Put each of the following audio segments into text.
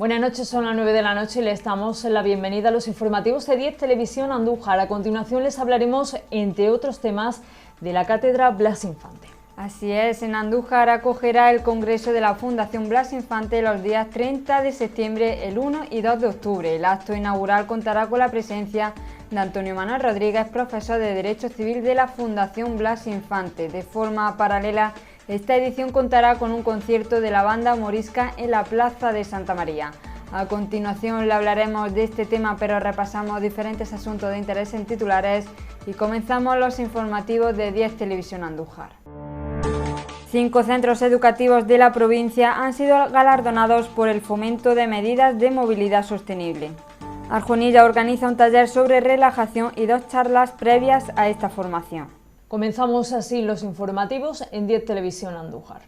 Buenas noches, son las 9 de la noche y les damos la bienvenida a los informativos de 10 Televisión Andújar. A continuación les hablaremos, entre otros temas, de la Cátedra Blas Infante. Así es, en Andújar acogerá el Congreso de la Fundación Blas Infante los días 30 de septiembre, el 1 y 2 de octubre. El acto inaugural contará con la presencia de Antonio Manuel Rodríguez, profesor de Derecho Civil de la Fundación Blas Infante. De forma paralela, esta edición contará con un concierto de la banda morisca en la Plaza de Santa María. A continuación le hablaremos de este tema, pero repasamos diferentes asuntos de interés en titulares y comenzamos los informativos de 10 Televisión Andújar. 5 centros educativos de la provincia han sido galardonados por el fomento de medidas de movilidad sostenible. Arjonilla organiza un taller sobre relajación y 2 charlas previas a esta formación. Comenzamos así los informativos en 10 Televisión Andújar.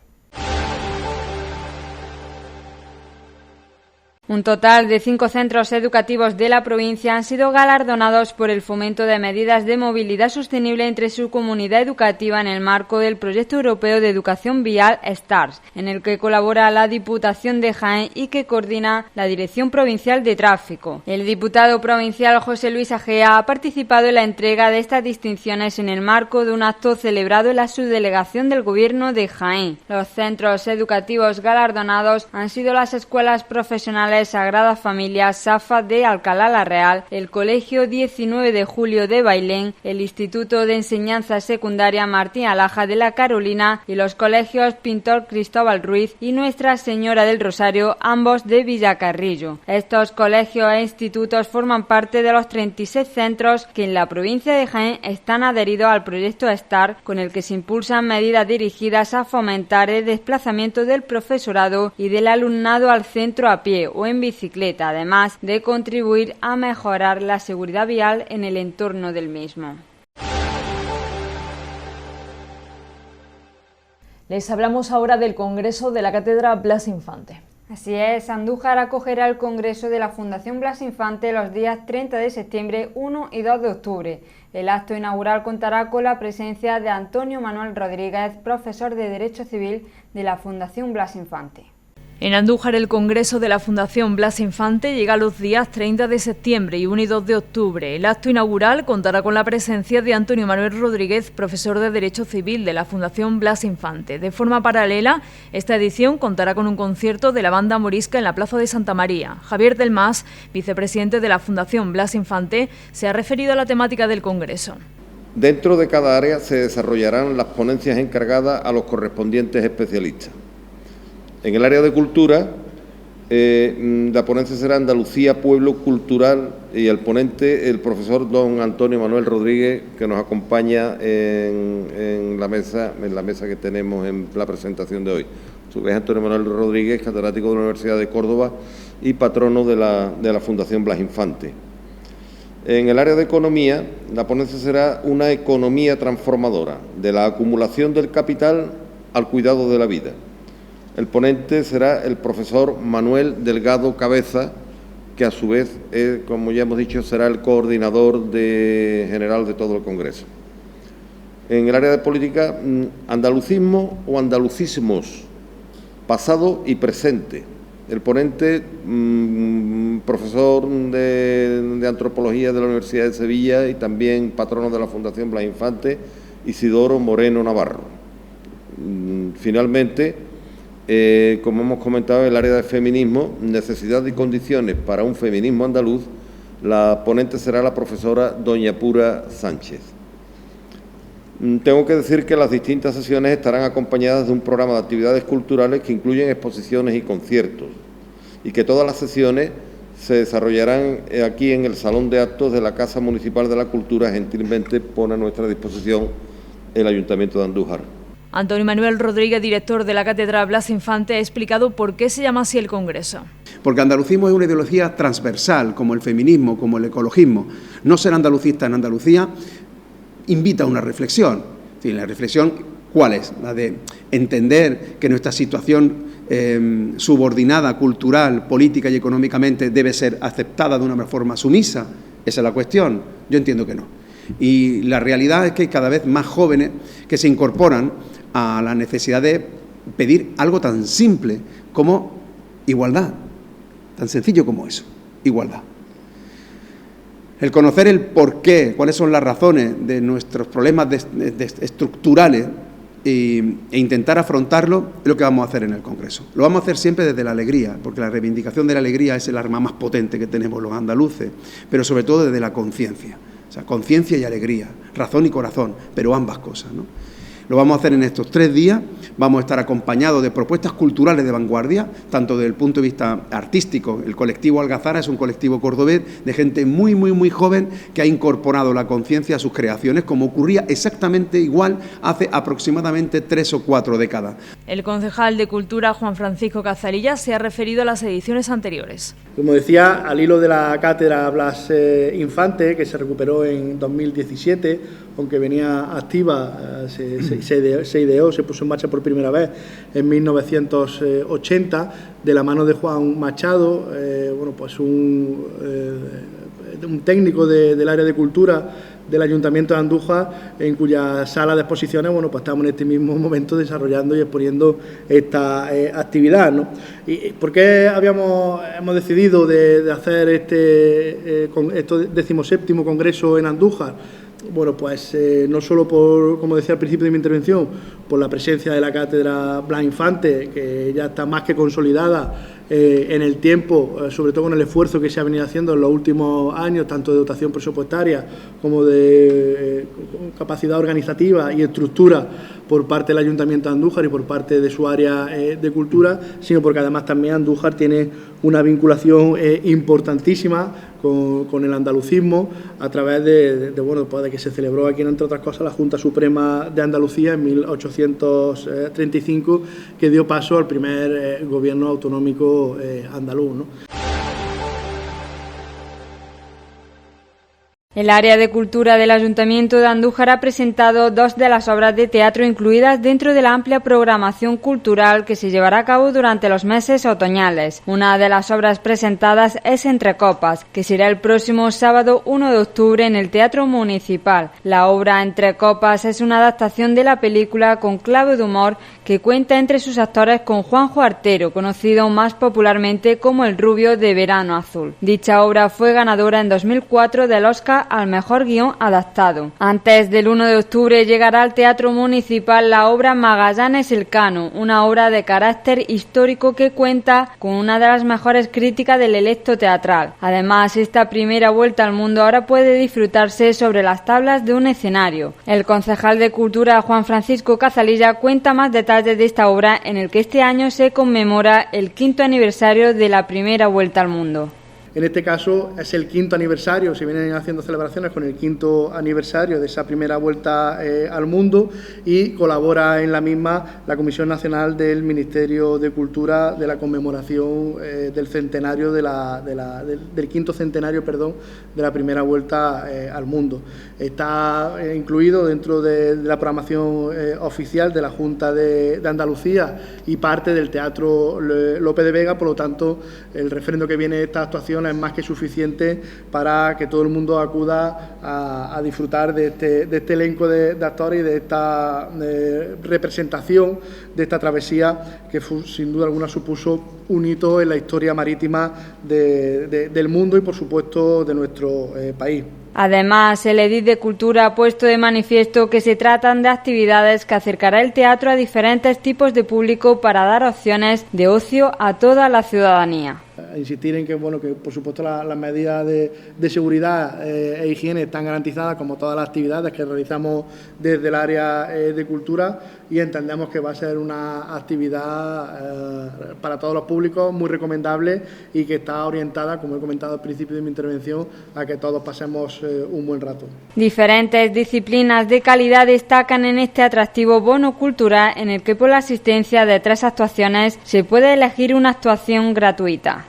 Un total de 5 centros educativos de la provincia han sido galardonados por el fomento de medidas de movilidad sostenible entre su comunidad educativa en el marco del Proyecto Europeo de Educación Vial STARS, en el que colabora la Diputación de Jaén y que coordina la Dirección Provincial de Tráfico. El diputado provincial José Luis Agea ha participado en la entrega de estas distinciones en el marco de un acto celebrado en la subdelegación del Gobierno de Jaén. Los centros educativos galardonados han sido las escuelas profesionales Sagrada Familia Safa de Alcalá la Real, el Colegio 19 de Julio de Bailén, el Instituto de Enseñanza Secundaria Martín Alaja de la Carolina y los colegios Pintor Cristóbal Ruiz y Nuestra Señora del Rosario, ambos de Villacarrillo. Estos colegios e institutos forman parte de los 36 centros que en la provincia de Jaén están adheridos al proyecto STAR, con el que se impulsan medidas dirigidas a fomentar el desplazamiento del profesorado y del alumnado al centro a pie o en bicicleta, además de contribuir a mejorar la seguridad vial en el entorno del mismo. Les hablamos ahora del Congreso de la Cátedra Blas Infante. Así es, Andújar acogerá el Congreso de la Fundación Blas Infante los días 30 de septiembre, 1 y 2 de octubre. El acto inaugural contará con la presencia de Antonio Manuel Rodríguez, profesor de Derecho Civil de la Fundación Blas Infante. En Andújar, el Congreso de la Fundación Blas Infante llega los días 30 de septiembre y 1 y 2 de octubre. El acto inaugural contará con la presencia de Antonio Manuel Rodríguez, profesor de Derecho Civil de la Fundación Blas Infante. De forma paralela, esta edición contará con un concierto de la banda morisca en la Plaza de Santa María. Javier del Mas, vicepresidente de la Fundación Blas Infante, se ha referido a la temática del Congreso. Dentro de cada área se desarrollarán las ponencias encargadas a los correspondientes especialistas. En el área de cultura, la ponencia será Andalucía, Pueblo Cultural, y el ponente, el profesor don Antonio Manuel Rodríguez, que nos acompaña en la mesa que tenemos en la presentación de hoy. A su vez, Antonio Manuel Rodríguez, catedrático de la Universidad de Córdoba y patrono de la Fundación Blas Infante. En el área de economía, la ponencia será una economía transformadora, de la acumulación del capital al cuidado de la vida. El ponente será el profesor Manuel Delgado Cabeza, que a su vez, como ya hemos dicho, será el coordinador general de todo el Congreso. En el área de política, andalucismo o andalucismos, pasado y presente. El ponente, profesor de Antropología de la Universidad de Sevilla y también patrono de la Fundación Blas Infante, Isidoro Moreno Navarro. Finalmente, como hemos comentado, en el área de feminismo, necesidad y condiciones para un feminismo andaluz, la ponente será la profesora doña Pura Sánchez. Tengo que decir que las distintas sesiones estarán acompañadas de un programa de actividades culturales que incluyen exposiciones y conciertos, y que todas las sesiones se desarrollarán aquí en el Salón de Actos de la Casa Municipal de la Cultura, gentilmente pone a nuestra disposición el Ayuntamiento de Andújar. Antonio Manuel Rodríguez, director de la Cátedra Blas Infante, ha explicado por qué se llama así el Congreso. Porque andalucismo es una ideología transversal, como el feminismo, como el ecologismo. No ser andalucista en Andalucía invita a una reflexión. La reflexión, ¿cuál es? La de entender que nuestra situación subordinada, cultural, política y económicamente debe ser aceptada de una forma sumisa. Esa es la cuestión. Yo entiendo que no. Y la realidad es que hay cada vez más jóvenes que se incorporan a la necesidad de pedir algo tan simple como igualdad. Tan sencillo como eso, igualdad. El conocer el porqué, cuáles son las razones de nuestros problemas estructurales e intentar afrontarlo es lo que vamos a hacer en el Congreso. Lo vamos a hacer siempre desde la alegría, porque la reivindicación de la alegría es el arma más potente que tenemos los andaluces, pero sobre todo desde la conciencia. O sea, conciencia y alegría, razón y corazón, pero ambas cosas, ¿no? Lo vamos a hacer en estos 3 días, vamos a estar acompañados de propuestas culturales de vanguardia, tanto desde el punto de vista artístico. El colectivo Algazara es un colectivo cordobés de gente muy, muy, muy joven que ha incorporado la conciencia a sus creaciones, como ocurría exactamente igual hace aproximadamente 3 o 4 décadas. El concejal de Cultura, Juan Francisco Cazalilla, se ha referido a las ediciones anteriores. Como decía, al hilo de la cátedra Blas Infante, que se recuperó en 2017, aunque venía activa, se ideó, se puso en marcha por primera vez en 1980, de la mano de Juan Machado, un técnico del área de cultura del Ayuntamiento de Andújar, en cuya sala de exposiciones, estamos en este mismo momento desarrollando y exponiendo esta actividad, ¿no? ¿Y por qué hemos decidido de hacer este 17º Congreso en Andújar? Bueno, pues no solo por, como decía al principio de mi intervención, por la presencia de la cátedra Blas Infante, que ya está más que consolidada en el tiempo, sobre todo con el esfuerzo que se ha venido haciendo en los últimos años, tanto de dotación presupuestaria como de capacidad organizativa y estructura por parte del Ayuntamiento de Andújar y por parte de su área de cultura, sino porque además también Andújar tiene una vinculación importantísima con el andalucismo a través de que se celebró aquí, entre otras cosas, la Junta Suprema de Andalucía en 1835, que dio paso al primer gobierno autonómico andaluz, ¿no? El área de cultura del Ayuntamiento de Andújar ha presentado 2 de las obras de teatro incluidas dentro de la amplia programación cultural que se llevará a cabo durante los meses otoñales. Una de las obras presentadas es Entre Copas, que será el próximo sábado 1 de octubre en el Teatro Municipal. La obra Entre Copas es una adaptación de la película con clave de humor que cuenta entre sus actores con Juanjo Artero, conocido más popularmente como el Rubio de Verano Azul. Dicha obra fue ganadora en 2004 del Oscar al mejor guión adaptado. Antes del 1 de octubre llegará al Teatro Municipal la obra Magallanes Elcano, una obra de carácter histórico que cuenta con una de las mejores críticas del electo teatral. Además, esta primera vuelta al mundo ahora puede disfrutarse sobre las tablas de un escenario. El concejal de Cultura, Juan Francisco Cazalilla, cuenta más detalles de esta obra, en el que este año se conmemora el 5º aniversario de la primera vuelta al mundo. En este caso es el 5º aniversario, se vienen haciendo celebraciones con el 5º aniversario de esa primera vuelta al mundo, y colabora en la misma la Comisión Nacional del Ministerio de Cultura de la conmemoración del centenario del 5º centenario, de la primera vuelta al mundo. Está incluido dentro de la programación oficial de la Junta de Andalucía y parte del Teatro Lope de Vega, por lo tanto el referendo que viene de esta actuación es más que suficiente para que todo el mundo acuda a disfrutar de este elenco de actores y de esta representación de esta travesía que sin duda alguna supuso un hito en la historia marítima del mundo y por supuesto de nuestro país. Además, el edil de Cultura ha puesto de manifiesto que se tratan de actividades que acercará el teatro a diferentes tipos de público para dar opciones de ocio a toda la ciudadanía. Insistir en que por supuesto las medidas de seguridad e higiene están garantizadas, como todas las actividades que realizamos desde el área de cultura, y entendemos que va a ser una actividad para todos los públicos muy recomendable y que está orientada, como he comentado al principio de mi intervención, a que todos pasemos un buen rato. Diferentes disciplinas de calidad destacan en este atractivo bono cultural, en el que por la asistencia de 3 actuaciones se puede elegir una actuación gratuita.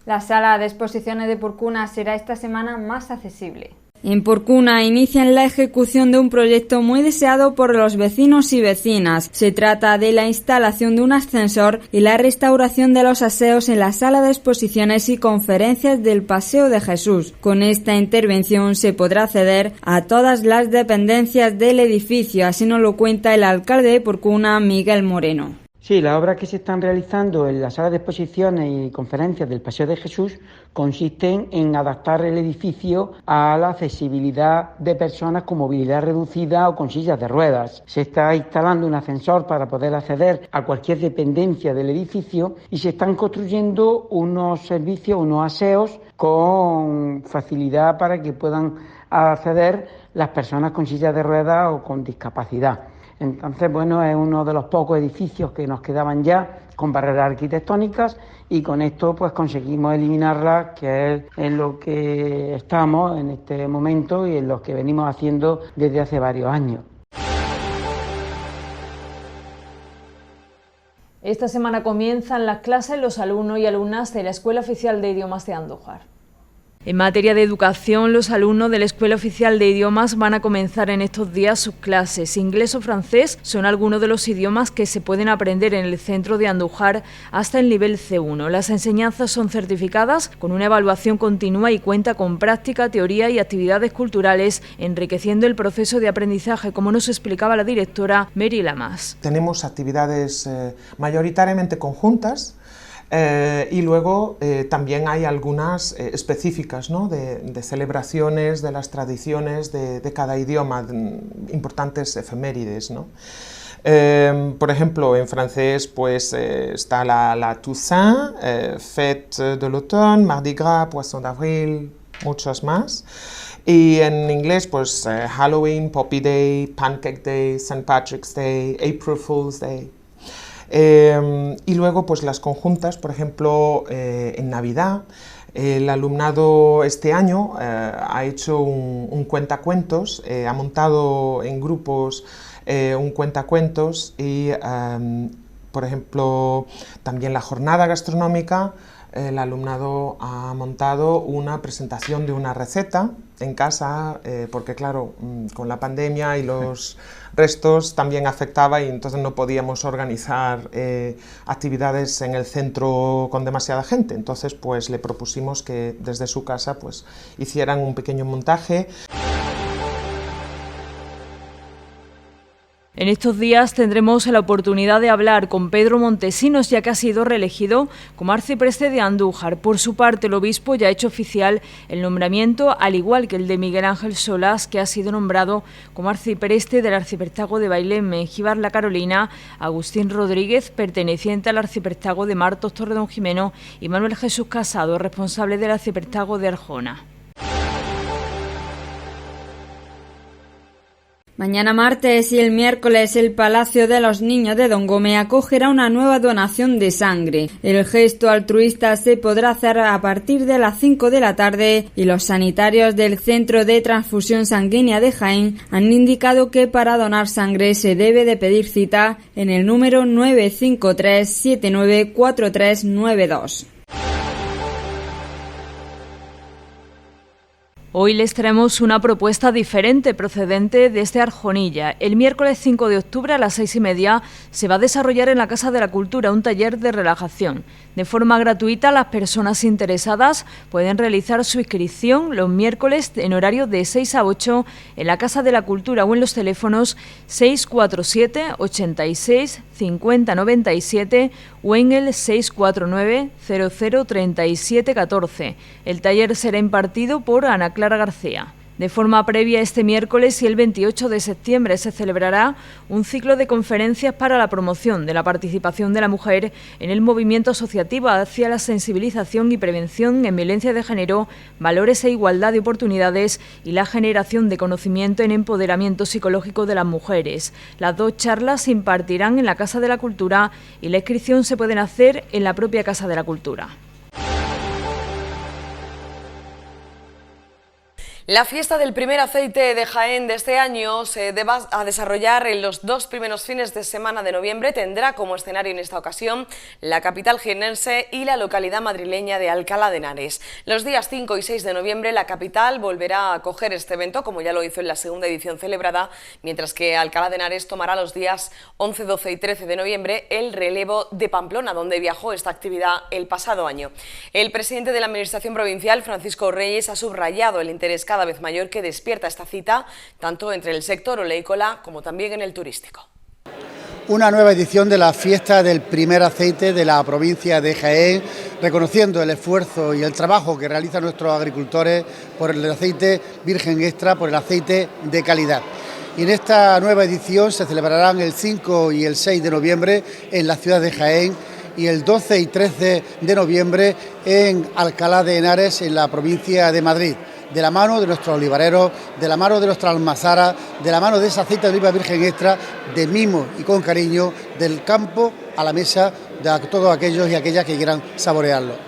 La sala de exposiciones de Porcuna será esta semana más accesible. En Porcuna inician la ejecución de un proyecto muy deseado por los vecinos y vecinas. Se trata de la instalación de un ascensor y la restauración de los aseos en la sala de exposiciones y conferencias del Paseo de Jesús. Con esta intervención se podrá acceder a todas las dependencias del edificio, así nos lo cuenta el alcalde de Porcuna, Miguel Moreno. Sí, las obras que se están realizando en la sala de exposiciones y conferencias del Paseo de Jesús consisten en adaptar el edificio a la accesibilidad de personas con movilidad reducida o con sillas de ruedas. Se está instalando un ascensor para poder acceder a cualquier dependencia del edificio y se están construyendo unos servicios, unos aseos con facilidad para que puedan acceder las personas con sillas de ruedas o con discapacidad. Entonces, bueno, es uno de los pocos edificios que nos quedaban ya con barreras arquitectónicas y con esto pues conseguimos eliminarlas, que es en lo que estamos en este momento y en lo que venimos haciendo desde hace varios años. Esta semana comienzan las clases los alumnos y alumnas de la Escuela Oficial de Idiomas de Andújar. En materia de educación, los alumnos de la Escuela Oficial de Idiomas van a comenzar en estos días sus clases. Inglés o francés son algunos de los idiomas que se pueden aprender en el centro de Andújar hasta el nivel C1. Las enseñanzas son certificadas con una evaluación continua y cuenta con práctica, teoría y actividades culturales, enriqueciendo el proceso de aprendizaje, como nos explicaba la directora Mary Lamas. Tenemos actividades mayoritariamente conjuntas. Y luego también hay algunas específicas, ¿no? de celebraciones de las tradiciones de cada idioma, importantes efemérides, ¿no? Por ejemplo, en francés pues, está la Toussaint, Fête de l'Automne, Mardi Gras, Poisson d'avril, muchas más. Y en inglés, pues Halloween, Poppy Day, Pancake Day, St. Patrick's Day, April Fool's Day. Y luego pues las conjuntas, por ejemplo, en Navidad, el alumnado este año ha hecho un cuentacuentos, ha montado en grupos un cuentacuentos y, por ejemplo, también la jornada gastronómica, el alumnado ha montado una presentación de una receta en casa, porque claro, con la pandemia y los restos también afectaba y entonces no podíamos organizar actividades en el centro con demasiada gente. Entonces pues le propusimos que desde su casa pues hicieran un pequeño montaje. En estos días tendremos la oportunidad de hablar con Pedro Montesinos, ya que ha sido reelegido como arcipreste de Andújar. Por su parte, el obispo ya ha hecho oficial el nombramiento, al igual que el de Miguel Ángel Solás, que ha sido nombrado como arcipreste del arciprestazgo de Bailén, Mengíbar La Carolina, Agustín Rodríguez, perteneciente al arciprestazgo de Martos Torredonjimeno, y Manuel Jesús Casado, responsable del arciprestazgo de Arjona. Mañana martes y el miércoles el Palacio de los Niños de Don Gómez acogerá una nueva donación de sangre. El gesto altruista se podrá hacer a partir de las 5 de la tarde y los sanitarios del Centro de Transfusión Sanguínea de Jaén han indicado que para donar sangre se debe de pedir cita en el número 953 794392. Hoy les traemos una propuesta diferente procedente desde Arjonilla. El miércoles 5 de octubre a las 6:30 se va a desarrollar en la Casa de la Cultura un taller de relajación. De forma gratuita, las personas interesadas pueden realizar su inscripción los miércoles en horario de 6 a 8 en la Casa de la Cultura o en los teléfonos 647 86 50 97 o en el 649 00 37 14. El taller será impartido por Ana Clara García. De forma previa, este miércoles y el 28 de septiembre se celebrará un ciclo de conferencias para la promoción de la participación de la mujer en el movimiento asociativo hacia la sensibilización y prevención en violencia de género, valores e igualdad de oportunidades y la generación de conocimiento en empoderamiento psicológico de las mujeres. Las dos charlas se impartirán en la Casa de la Cultura y la inscripción se puede hacer en la propia Casa de la Cultura. La fiesta del primer aceite de Jaén de este año se va a desarrollar en los 2 primeros fines de semana de noviembre. Tendrá como escenario en esta ocasión la capital jiennense y la localidad madrileña de Alcalá de Henares. Los días 5 y 6 de noviembre la capital volverá a acoger este evento, como ya lo hizo en la segunda edición celebrada, mientras que Alcalá de Henares tomará los días 11, 12 y 13 de noviembre el relevo de Pamplona, donde viajó esta actividad el pasado año. El presidente de la Administración Provincial, Francisco Reyes, ha subrayado el interés cada vez mayor que despierta esta cita, tanto entre el sector oleícola como también en el turístico. una nueva edición de la fiesta del primer aceite de la provincia de Jaén, reconociendo el esfuerzo y el trabajo que realizan nuestros agricultores por el aceite virgen extra, por el aceite de calidad. Y en esta nueva edición se celebrarán el 5 y el 6 de noviembre en la ciudad de Jaén y el 12 y 13 de noviembre en Alcalá de Henares, en la provincia de Madrid, de la mano de nuestros olivareros, de la mano de nuestras almazaras, de la mano de ese aceite de oliva virgen extra, de mimo y con cariño, del campo a la mesa de todos aquellos y aquellas que quieran saborearlo.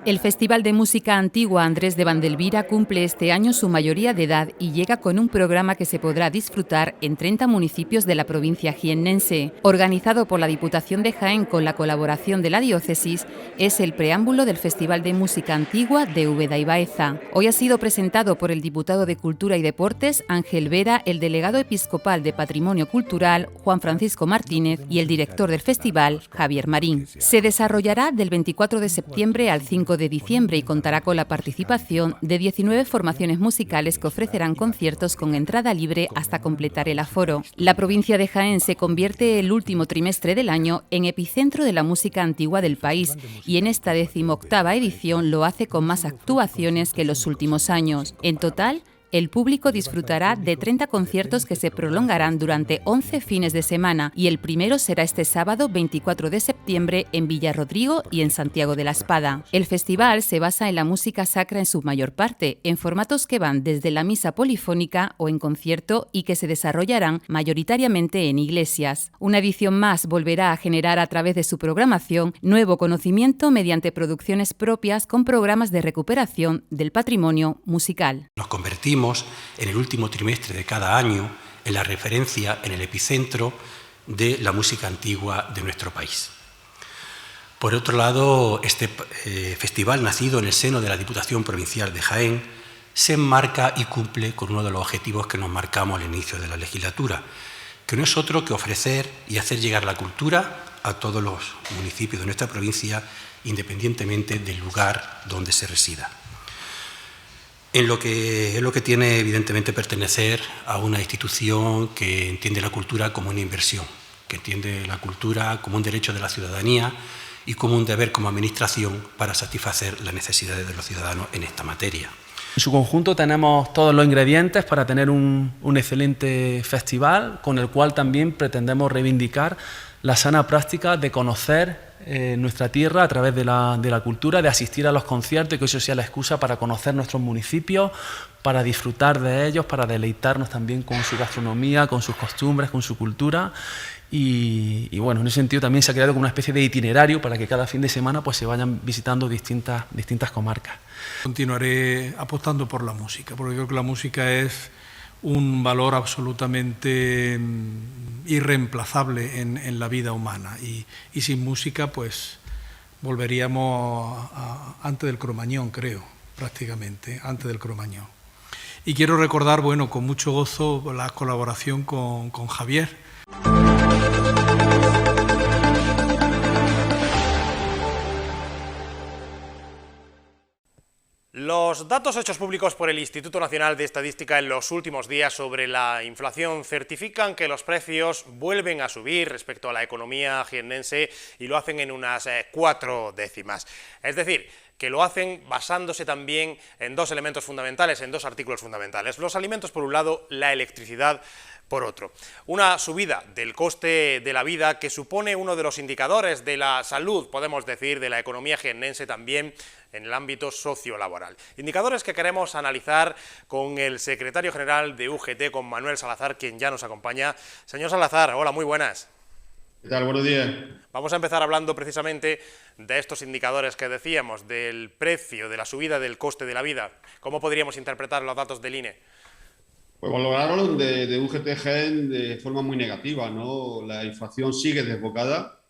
El Festival de Música Antigua Andrés de Vandelvira cumple este año su mayoría de edad y llega con un programa que se podrá disfrutar en 30 municipios de la provincia jiennense. Organizado por la Diputación de Jaén con la colaboración de la Diócesis, es el preámbulo del Festival de Música Antigua de Úbeda y Baeza. Hoy ha sido presentado por el diputado de Cultura y Deportes, Ángel Vera, el delegado episcopal de Patrimonio Cultural, Juan Francisco Martínez, y el director del festival, Javier Marín. Se desarrollará del 24 de septiembre al 5 de diciembre y contará con la participación de 19 formaciones musicales que ofrecerán conciertos con entrada libre hasta completar el aforo. La provincia de Jaén se convierte el último trimestre del año en epicentro de la música antigua del país y en esta 18ª edición lo hace con más actuaciones que los últimos años. En total, el público disfrutará de 30 conciertos que se prolongarán durante 11 fines de semana y el primero será este sábado 24 de septiembre en Villarrodrigo y en Santiago de la Espada. El festival se basa en la música sacra en su mayor parte, en formatos que van desde la misa polifónica o en concierto y que se desarrollarán mayoritariamente en iglesias. Una edición más volverá a generar a través de su programación nuevo conocimiento mediante producciones propias con programas de recuperación del patrimonio musical. Nos convertimos en el último trimestre de cada año en la referencia, en el epicentro de la música antigua de nuestro país. Por otro lado, este festival, nacido en el seno de la Diputación Provincial de Jaén, se enmarca y cumple con uno de los objetivos que nos marcamos al inicio de la legislatura, que no es otro que ofrecer y hacer llegar la cultura a todos los municipios de nuestra provincia, independientemente del lugar donde se resida. En lo que tiene, evidentemente, pertenecer a una institución que entiende la cultura como una inversión, que entiende la cultura como un derecho de la ciudadanía y como un deber como administración para satisfacer las necesidades de los ciudadanos en esta materia. En su conjunto tenemos todos los ingredientes para tener un excelente festival, con el cual también pretendemos reivindicar la sana práctica de conocer nuestra tierra a través de la cultura, de asistir a los conciertos y que eso sea la excusa para conocer nuestros municipios, para disfrutar de ellos, para deleitarnos también con su gastronomía, con sus costumbres, con su cultura. Y bueno, en ese sentido también se ha creado como una especie de itinerario para que cada fin de semana pues se vayan visitando distintas comarcas. Continuaré apostando por la música, porque creo que la música es un valor absolutamente irreemplazable en la vida humana y sin música pues volveríamos antes del Cromañón, creo, prácticamente, antes del Cromañón. Y quiero recordar, bueno, con mucho gozo la colaboración con Javier. Los datos hechos públicos por el Instituto Nacional de Estadística en los últimos días sobre la inflación certifican que los precios vuelven a subir respecto a la economía jiennense y lo hacen en unas 4 décimas. Es decir, que lo hacen basándose también en dos elementos fundamentales, en dos artículos fundamentales. Los alimentos por un lado, la electricidad por otro. Una subida del coste de la vida que supone uno de los indicadores de la salud, podemos decir, de la economía jiennense también en el ámbito sociolaboral. Indicadores que queremos analizar con el secretario general de UGT, con Manuel Salazar, quien ya nos acompaña. Señor Salazar, hola, muy buenas. ¿Qué tal? Buenos días. Vamos a empezar hablando precisamente de estos indicadores que decíamos, del precio, de la subida del coste de la vida. ¿Cómo podríamos interpretar los datos del INE? Pues valoraron de UGT Jaén de forma muy negativa, ¿no? La inflación sigue desbocada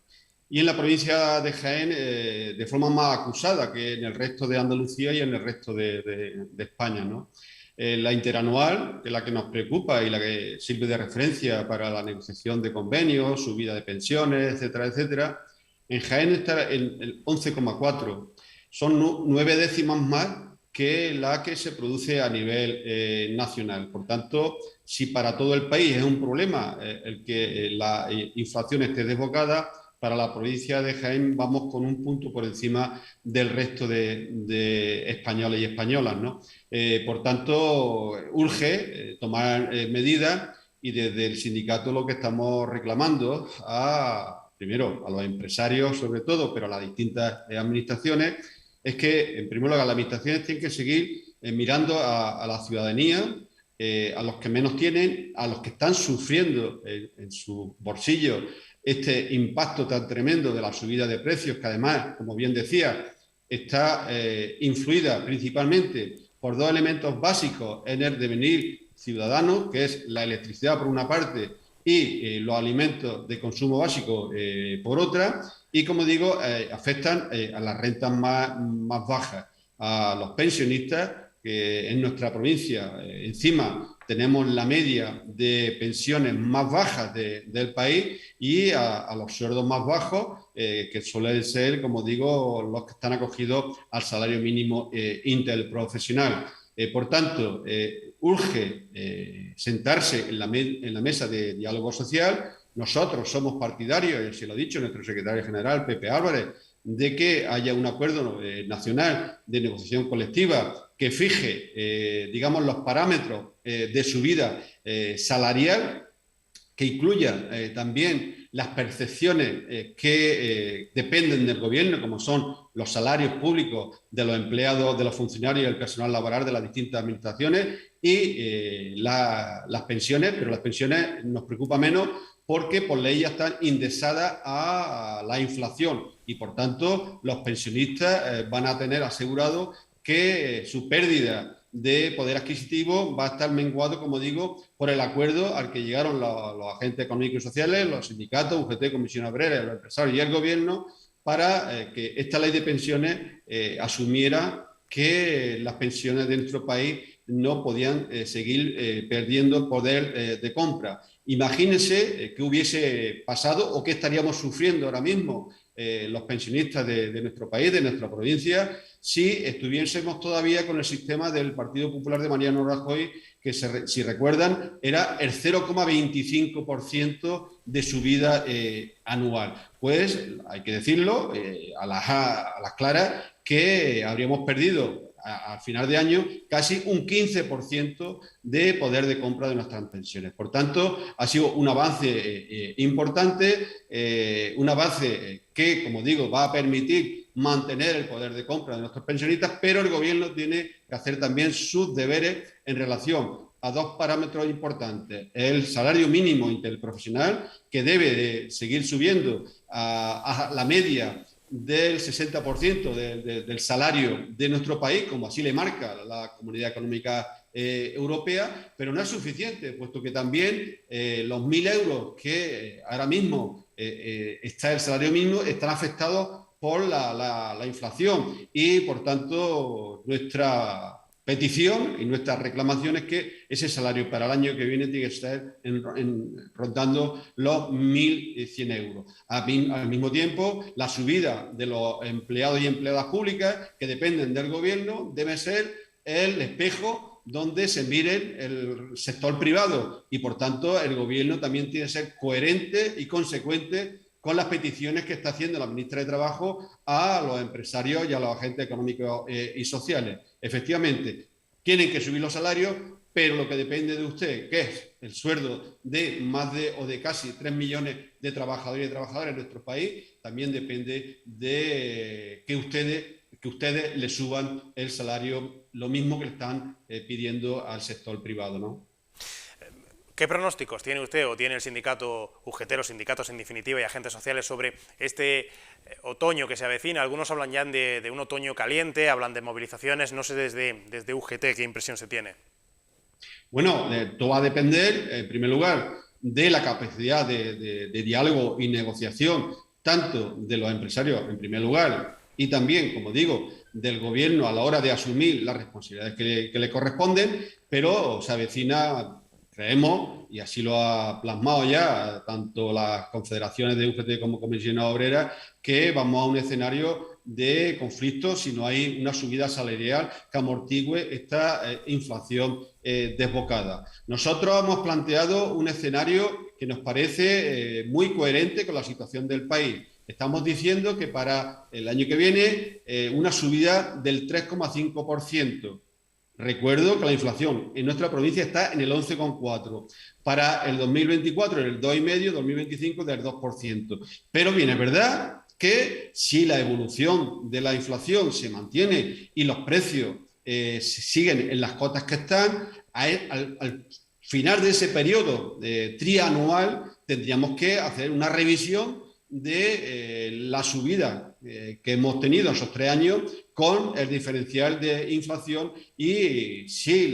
y en la provincia de Jaén de forma más acusada que en el resto de Andalucía y en el resto de España, ¿no? La interanual, que es la que nos preocupa y la que sirve de referencia para la negociación de convenios, subida de pensiones, etcétera, etcétera, en Jaén está en el 11,4. Son 9 décimas más que la que se produce a nivel nacional. Por tanto, si para todo el país es un problema el que la inflación esté desbocada, para la provincia de Jaén vamos con un punto por encima del resto de españoles y españolas, ¿no? Por tanto, urge tomar medidas, y desde el sindicato lo que estamos reclamando primero a los empresarios sobre todo, pero a las distintas administraciones, es que en primer lugar las administraciones tienen que seguir mirando a la ciudadanía, a los que menos tienen, a los que están sufriendo en su bolsillo este impacto tan tremendo de la subida de precios, que además, como bien decía, está influida principalmente por dos elementos básicos en el devenir ciudadano, que es la electricidad por una parte y los alimentos de consumo básico por otra, y como digo, afectan a las rentas más bajas, a los pensionistas, que en nuestra provincia encima tenemos la media de pensiones más bajas del país, y a los sueldos más bajos, que suelen ser, como digo, los que están acogidos al salario mínimo interprofesional. Por tanto, urge sentarse en la mesa de diálogo social. Nosotros somos partidarios, y se lo ha dicho nuestro secretario general, Pepe Álvarez, de que haya un acuerdo nacional de negociación colectiva que fije, digamos, los parámetros de subida salarial, que incluya también las percepciones que dependen del gobierno, como son los salarios públicos de los empleados, de los funcionarios y el personal laboral de las distintas administraciones, y las pensiones, pero las pensiones nos preocupa menos porque por ley ya están indexadas a la inflación, y por tanto los pensionistas van a tener asegurado que su pérdida de poder adquisitivo va a estar menguado, como digo, por el acuerdo al que llegaron los agentes económicos y sociales, los sindicatos, UGT, Comisión Obrera, los empresarios y el gobierno, para que esta ley de pensiones asumiera que las pensiones de nuestro país no podían seguir perdiendo poder de compra. Imagínense qué hubiese pasado o qué estaríamos sufriendo ahora mismo los pensionistas de nuestro país, de nuestra provincia, si estuviésemos todavía con el sistema del Partido Popular de Mariano Rajoy, que si recuerdan era el 0,25% de subida anual. Pues hay que decirlo a las claras que habríamos perdido al final de año casi un 15% de poder de compra de nuestras pensiones. Por tanto, ha sido un avance importante, un avance que, como digo, va a permitir mantener el poder de compra de nuestros pensionistas, pero el gobierno tiene que hacer también sus deberes en relación a dos parámetros importantes: el salario mínimo interprofesional, que debe de seguir subiendo a la media del 60% del salario de nuestro país, como así le marca la Comunidad Económica Europea, pero no es suficiente, puesto que también los 1.000 euros que ahora mismo está el salario mínimo están afectados por la inflación, y por tanto nuestra petición y nuestra reclamación es que ese salario para el año que viene tiene que estar rondando los 1.100 euros. Al mismo tiempo, la subida de los empleados y empleadas públicas que dependen del gobierno debe ser el espejo donde se mire el sector privado, y por tanto el gobierno también tiene que ser coherente y consecuente con las peticiones que está haciendo la ministra de Trabajo a los empresarios y a los agentes económicos y sociales. Efectivamente, tienen que subir los salarios, pero lo que depende de usted, que es el sueldo de de casi 3 millones de trabajadores y trabajadoras en nuestro país, también depende de que ustedes le suban el salario lo mismo que le están pidiendo al sector privado, ¿no? ¿Qué pronósticos tiene usted o tiene el sindicato UGT, los sindicatos en definitiva y agentes sociales sobre este otoño que se avecina? Algunos hablan ya de un otoño caliente, hablan de movilizaciones. No sé desde UGT qué impresión se tiene. Bueno, todo va a depender, en primer lugar, de la capacidad de diálogo y negociación, tanto de los empresarios, en primer lugar, y también, como digo, del gobierno a la hora de asumir las responsabilidades que le corresponden, pero se avecina, creemos, y así lo ha plasmado ya tanto las confederaciones de UGT como Comisión Obrera, que vamos a un escenario de conflicto si no hay una subida salarial que amortigue esta inflación desbocada. Nosotros hemos planteado un escenario que nos parece muy coherente con la situación del país. Estamos diciendo que para el año que viene una subida del 3,5%. Recuerdo que la inflación en nuestra provincia está en el 11,4%. Para el 2024 en el 2,5%, 2025 del 2%. Pero bien, es verdad que si la evolución de la inflación se mantiene y los precios siguen en las cotas que están, al final de ese periodo trianual tendríamos que hacer una revisión de la subida que hemos tenido en esos 3 años con el diferencial de inflación, y si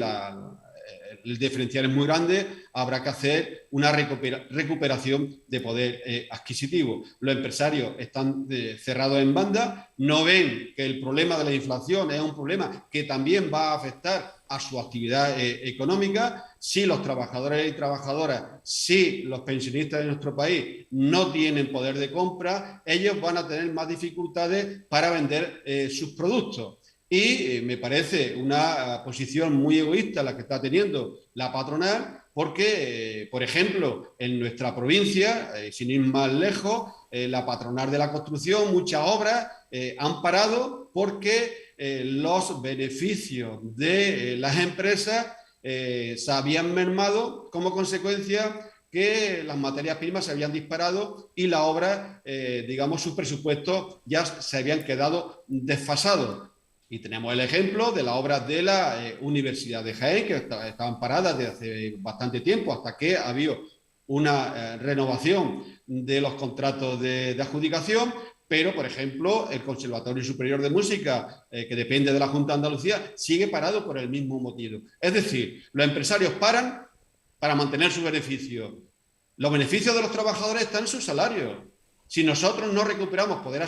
el diferencial es muy grande, habrá que hacer una recuperación de poder adquisitivo. Los empresarios están cerrados en banda, no ven que el problema de la inflación es un problema que también va a afectar a su actividad económica. Si los trabajadores y trabajadoras, si los pensionistas de nuestro país no tienen poder de compra, ellos van a tener más dificultades para vender sus productos. Y me parece una posición muy egoísta la que está teniendo la patronal, porque, por ejemplo, en nuestra provincia, sin ir más lejos, la patronal de la construcción, muchas obras han parado porque los beneficios de las empresas se habían mermado como consecuencia que las materias primas se habían disparado y la obra, digamos, sus presupuestos ya se habían quedado desfasados. Y tenemos el ejemplo de las obras de la Universidad de Jaén, que estaban paradas desde hace bastante tiempo, hasta que ha habido una renovación de los contratos de adjudicación. Pero, por ejemplo, el Conservatorio Superior de Música, que depende de la Junta de Andalucía, sigue parado por el mismo motivo. Es decir, los empresarios paran para mantener sus beneficios. Los beneficios de los trabajadores están en sus salarios. Si nosotros no recuperamos poder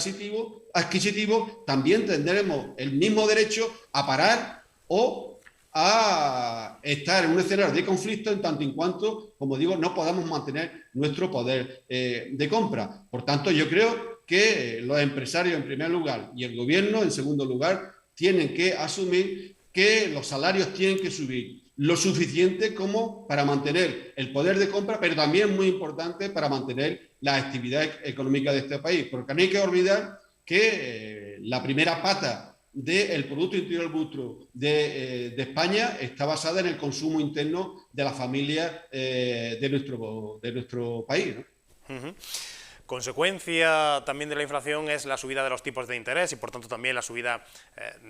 adquisitivo, también tendremos el mismo derecho a parar o a estar en un escenario de conflicto en tanto en cuanto, como digo, no podamos mantener nuestro poder de compra. Por tanto, yo creo que los empresarios en primer lugar y el gobierno en segundo lugar tienen que asumir que los salarios tienen que subir lo suficiente como para mantener el poder de compra, pero también muy importante para mantener la actividad económica de este país, porque no hay que olvidar que la primera pata del Producto Interior Bruto de España está basada en el consumo interno de las familias de nuestro país, ¿no? Uh-huh. Consecuencia también de la inflación es la subida de los tipos de interés y por tanto también la subida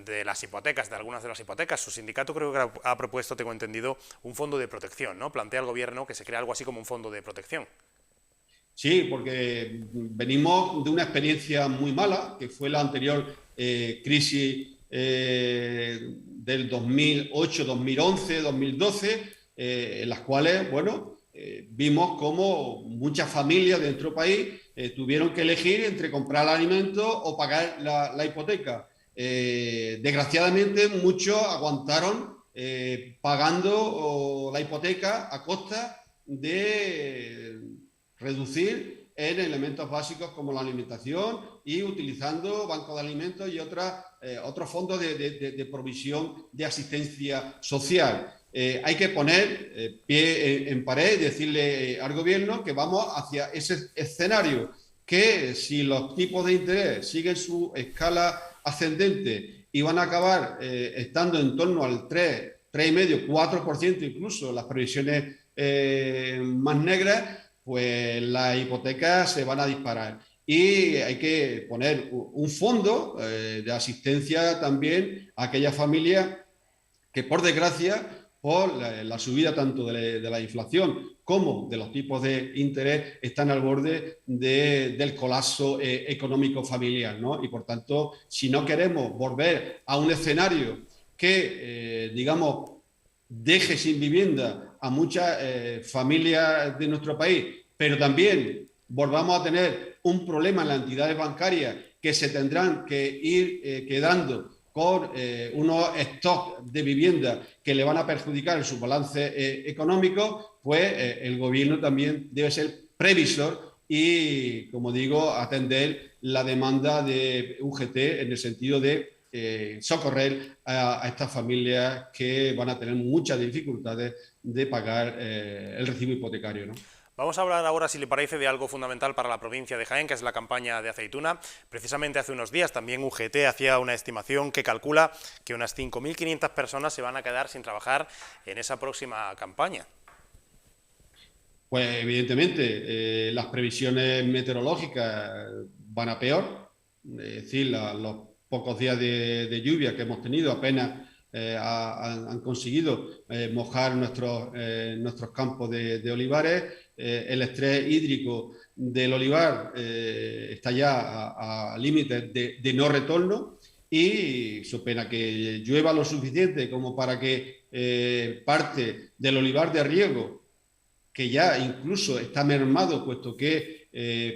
de las hipotecas, de algunas de las hipotecas. Su sindicato creo que ha propuesto, tengo entendido, un fondo de protección, ¿no? Plantea el gobierno que se crea algo así como un fondo de protección. Sí, porque venimos de una experiencia muy mala, que fue la anterior crisis del 2008, 2011, 2012, en las cuales, bueno, vimos cómo muchas familias de nuestro país tuvieron que elegir entre comprar alimentos o pagar la hipoteca. Desgraciadamente, muchos aguantaron pagando la hipoteca a costa de reducir en elementos básicos como la alimentación y utilizando bancos de alimentos y otros fondos de provisión de asistencia social. Hay que poner pie en pared y decirle al gobierno que vamos hacia ese escenario, que si los tipos de interés siguen su escala ascendente y van a acabar estando en torno al 3, 3,5, 4% incluso, las previsiones más negras, pues las hipotecas se van a disparar. Y hay que poner un fondo de asistencia también a aquellas familias que, por desgracia, por la subida tanto de la inflación como de los tipos de interés, están al borde del colapso económico familiar, ¿no? Y por tanto, si no queremos volver a un escenario que, digamos, deje sin vivienda a muchas familias de nuestro país, pero también volvamos a tener un problema en las entidades bancarias que se tendrán que ir quedando con unos stocks de vivienda que le van a perjudicar en su balance económico, pues el gobierno también debe ser previsor y, como digo, atender la demanda de UGT en el sentido de socorrer a estas familias que van a tener muchas dificultades de pagar el recibo hipotecario, ¿no? Vamos a hablar ahora, si le parece, de algo fundamental para la provincia de Jaén, que es la campaña de aceituna. Precisamente hace unos días también UGT hacía una estimación que calcula que unas 5.500 personas se van a quedar sin trabajar en esa próxima campaña. Pues evidentemente las previsiones meteorológicas van a peor, es decir, los pocos días de lluvia que hemos tenido apenas han conseguido mojar nuestros campos de olivares. El estrés hídrico del olivar está ya a límites de no retorno y so pena que llueva lo suficiente como para que parte del olivar de riego, que ya incluso está mermado, puesto que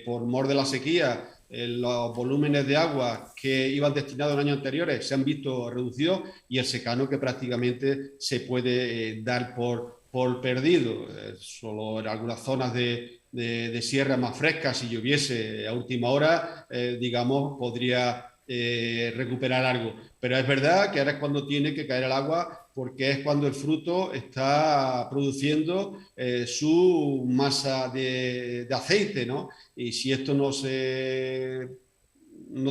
por mor de la sequía los volúmenes de agua que iban destinados en años anteriores se han visto reducidos, y el secano que prácticamente se puede dar por perdido. Solo en algunas zonas de sierra más frescas, si lloviese a última hora, digamos, podría recuperar algo. Pero es verdad que ahora es cuando tiene que caer el agua, porque es cuando el fruto está produciendo su masa de aceite, ¿no? Y si esto no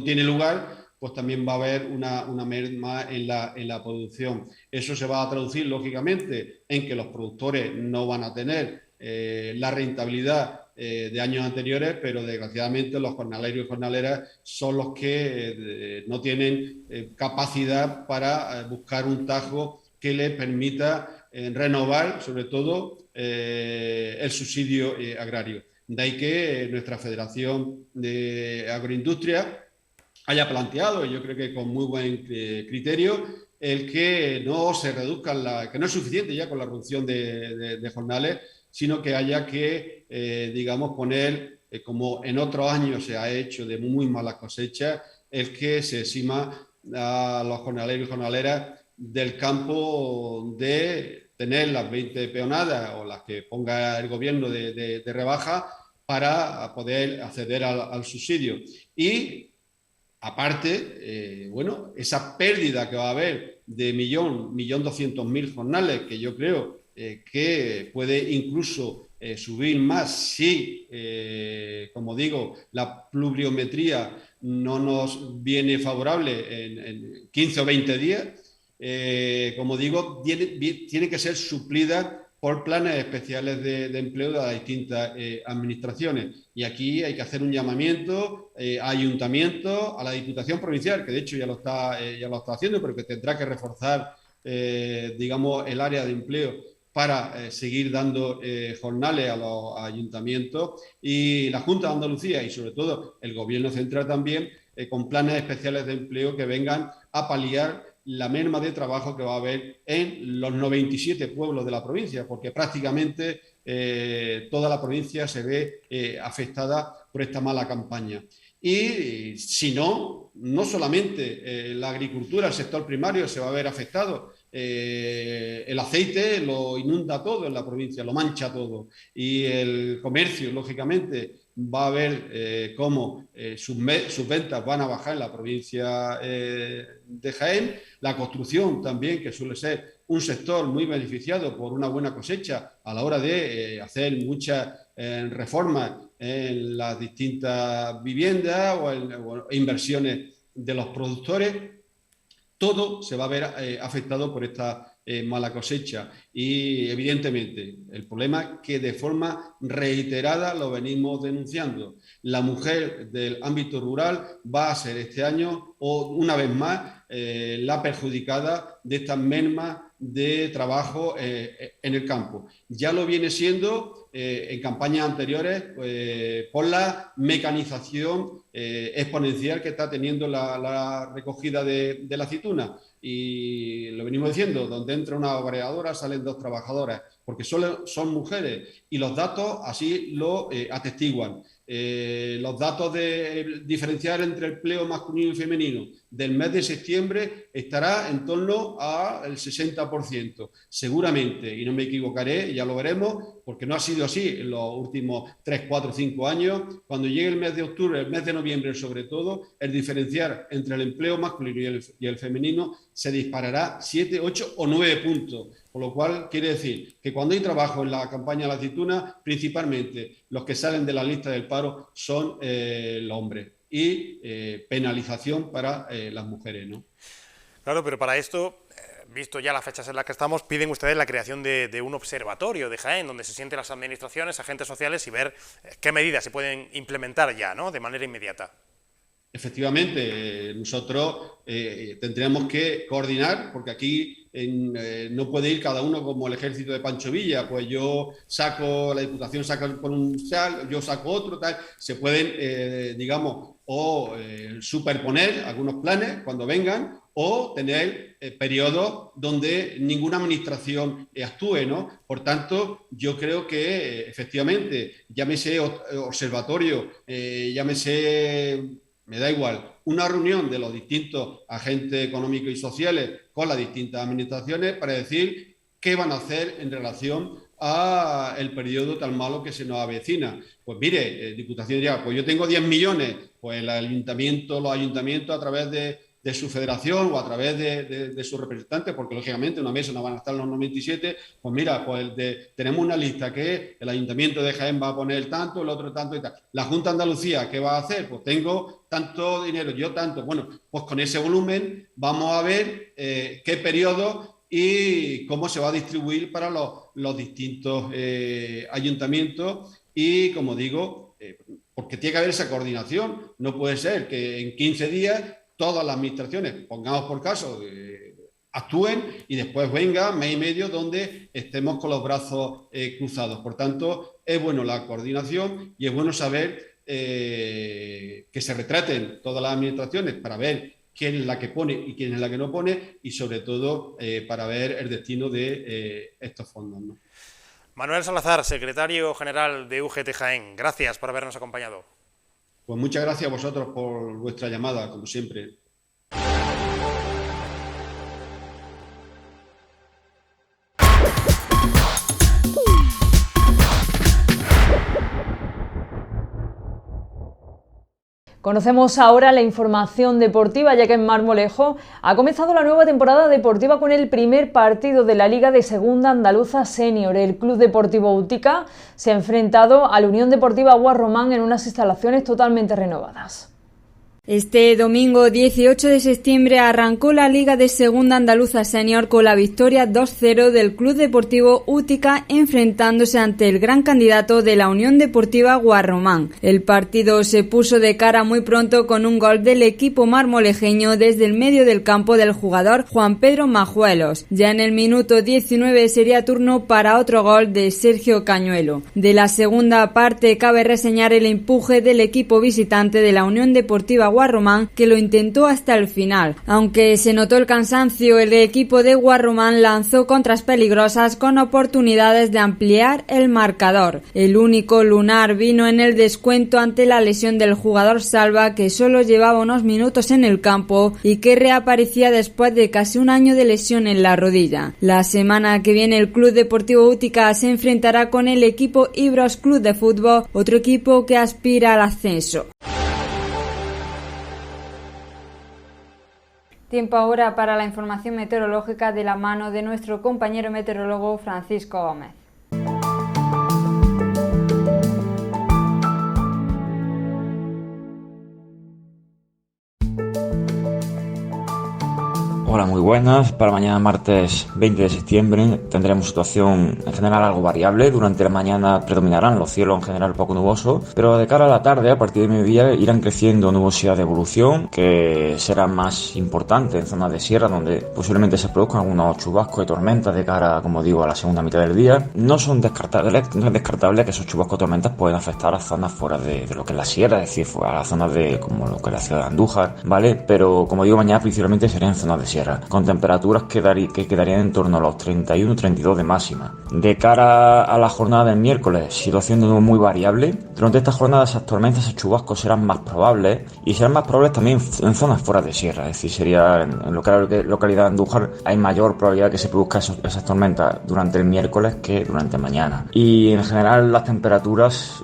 tiene lugar, pues también va a haber una merma en la producción. Eso se va a traducir, lógicamente, en que los productores no van a tener la rentabilidad de años anteriores, pero desgraciadamente los jornaleros y jornaleras son los que no tienen capacidad para buscar un tajo que les permita renovar, sobre todo, el subsidio agrario. De ahí que nuestra Federación de Agroindustria haya planteado, y yo creo que con muy buen criterio, el que no se reduzcan, que no es suficiente ya con la reducción de jornales, sino que haya que, digamos, poner, como en otros años se ha hecho de muy malas cosechas, el que se exima a los jornaleros y jornaleras del campo de tener las 20 peonadas o las que ponga el gobierno de rebaja para poder acceder al subsidio. Y aparte, bueno, esa pérdida que va a haber de 1.200.000 jornales, que yo creo que puede incluso subir más si, como digo, la pluviometría no nos viene favorable en 15 o 20 días, como digo, tiene que ser suplida por planes especiales de empleo de las distintas administraciones. Y aquí hay que hacer un llamamiento a ayuntamientos, a la Diputación Provincial, que de hecho ya lo está haciendo, pero que tendrá que reforzar, digamos, el área de empleo para seguir dando jornales a los ayuntamientos, y la Junta de Andalucía y sobre todo el Gobierno central también, con planes especiales de empleo que vengan a paliar la merma de trabajo que va a haber en los 97 pueblos de la provincia, porque prácticamente toda la provincia se ve afectada por esta mala campaña. Y si no solamente la agricultura, el sector primario se va a ver afectado. El aceite lo inunda todo en la provincia, lo mancha todo, y el comercio, lógicamente, va a ver cómo sus ventas van a bajar en la provincia de Jaén. La construcción también, que suele ser un sector muy beneficiado por una buena cosecha a la hora de hacer muchas reformas en las distintas viviendas o inversiones de los productores. Todo se va a ver afectado por esta mala cosecha, y evidentemente el problema es que de forma reiterada lo venimos denunciando. La mujer del ámbito rural va a ser este año, o una vez más, la perjudicada de estas mermas de trabajo en el campo. Ya lo viene siendo en campañas anteriores por la mecanización exponencial que está teniendo la recogida de la aceituna. Y lo venimos diciendo, donde entra una oreadora salen 2 trabajadoras, porque solo son mujeres, y los datos así lo atestiguan. Los datos de diferenciar entre empleo masculino y femenino del mes de septiembre estará en torno torno al 60%. Seguramente, y no me equivocaré, ya lo veremos, porque no ha sido así en los últimos 3, 4, 5 años. Cuando llegue el mes de octubre, el mes de noviembre sobre todo, el diferenciar entre el empleo masculino y el femenino se disparará 7, 8 o 9 puntos. Por lo cual quiere decir que cuando hay trabajo en la campaña de la aceituna, principalmente los que salen de la lista del paro son los hombres y penalización para las mujeres, ¿no? Claro, pero para esto, visto ya las fechas en las que estamos, piden ustedes la creación de un observatorio de Jaén, donde se sienten las administraciones, agentes sociales y ver qué medidas se pueden implementar ya, ¿no?, de manera inmediata. Efectivamente, nosotros tendríamos que coordinar, porque aquí no puede ir cada uno como el ejército de Pancho Villa, pues yo saco, la Diputación saca con un sal, yo saco otro, tal. Se pueden, digamos, superponer algunos planes cuando vengan, o tener periodos donde ninguna administración actúe, ¿no? Por tanto, yo creo que efectivamente, llámese observatorio, llámese... Me da igual, una reunión de los distintos agentes económicos y sociales con las distintas administraciones para decir qué van a hacer en relación a el periodo tan malo que se nos avecina. Pues mire, Diputación diría, pues yo tengo 10 millones, pues los ayuntamientos a través de su federación o a través de sus representantes, porque lógicamente una mesa no van a estar los 97, pues mira, pues tenemos una lista que el Ayuntamiento de Jaén va a poner tanto, el otro tanto y tal. La Junta de Andalucía, ¿qué va a hacer? Pues tengo tanto dinero, yo tanto. Bueno, pues con ese volumen vamos a ver qué periodo y cómo se va a distribuir para los distintos ayuntamientos y, como digo, porque tiene que haber esa coordinación. No puede ser que en 15 días todas las administraciones, pongamos por caso, actúen y después venga mes y medio donde estemos con los brazos cruzados. Por tanto, es bueno la coordinación y es bueno saber que se retraten todas las administraciones para ver quién es la que pone y quién es la que no pone y sobre todo para ver el destino de estos fondos, ¿no? Manuel Salazar, secretario general de UGT Jaén, gracias por habernos acompañado. Pues muchas gracias a vosotros por vuestra llamada, como siempre. Conocemos ahora la información deportiva, ya que en Marmolejo ha comenzado la nueva temporada deportiva con el primer partido de la Liga de Segunda Andaluza Senior. El Club Deportivo Útica se ha enfrentado a la Unión Deportiva Guarromán en unas instalaciones totalmente renovadas. Este domingo 18 de septiembre arrancó la Liga de Segunda Andaluza Senior con la victoria 2-0 del Club Deportivo Útica enfrentándose ante el gran candidato de la Unión Deportiva Guarromán. El partido se puso de cara muy pronto con un gol del equipo marmolejeño desde el medio del campo del jugador Juan Pedro Majuelos. Ya en el minuto 19 sería turno para otro gol de Sergio Cañuelo. De la segunda parte cabe reseñar el empuje del equipo visitante de la Unión Deportiva Guarromán, que lo intentó hasta el final. Aunque se notó el cansancio, el equipo de Guarromán lanzó contras peligrosas con oportunidades de ampliar el marcador. El único lunar vino en el descuento ante la lesión del jugador Salva, que solo llevaba unos minutos en el campo y que reaparecía después de casi un año de lesión en la rodilla. La semana que viene el Club Deportivo Útica se enfrentará con el equipo Ibros Club de Fútbol, otro equipo que aspira al ascenso. Tiempo ahora para la información meteorológica de la mano de nuestro compañero meteorólogo Francisco Gómez. Hola, muy buenas. Para mañana martes 20 de septiembre tendremos situación en general algo variable. Durante la mañana predominarán los cielos en general poco nubosos, pero de cara a la tarde, a partir de mediodía, irán creciendo nubosidad de evolución que será más importante en zonas de sierra donde posiblemente se produzcan algunos chubascos y tormentas de cara, como digo, a la segunda mitad del día. No es descartable que esos chubascos y tormentas puedan afectar a zonas fuera de lo que es la sierra, es decir, a las zonas de como lo que es la ciudad de Andújar, ¿vale? Pero como digo, mañana principalmente serían en zonas de sierra. sierra, con temperaturas que quedarían en torno a los 31-32 de máxima. De cara a la jornada del miércoles, situación de nuevo muy variable. Durante esta jornada esas tormentas, esos chubascos serán más probables y serán más probables también en zonas fuera de sierra, es decir, sería en lo que era la localidad de Andújar hay mayor probabilidad que se produzcan esas tormentas durante el miércoles que durante mañana. Y en general las temperaturas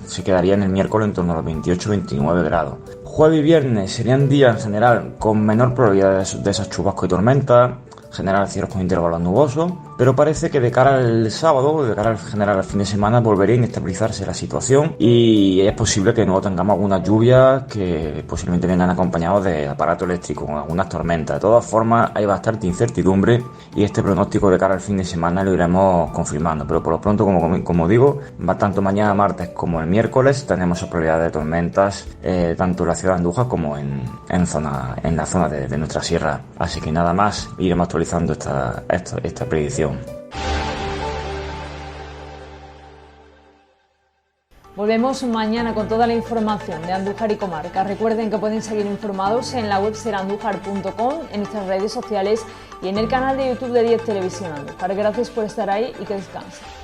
se quedarían el miércoles en torno a los 28-29 grados. Jueves y viernes serían días en general con menor probabilidad de esos chubascos y tormentas, general cielos con intervalos nubosos, pero parece que de cara al sábado, de cara al general al fin de semana, volvería a inestabilizarse la situación y es posible que de nuevo tengamos algunas lluvias que posiblemente vengan acompañados de aparato eléctrico, con algunas tormentas. De todas formas, hay bastante incertidumbre y este pronóstico de cara al fin de semana lo iremos confirmando, pero por lo pronto, como digo, tanto mañana martes como el miércoles tenemos esa probabilidad de tormentas, tanto en la ciudad de Andújar como en la zona de nuestra sierra. Así que nada más, iremos actualizando esta predicción. Volvemos mañana con toda la información de Andújar y comarca. Recuerden que pueden seguir informados en la web serandújar.com, en nuestras redes sociales y en el canal de YouTube de 10 Televisión Andújar. Gracias por estar ahí y que descansen.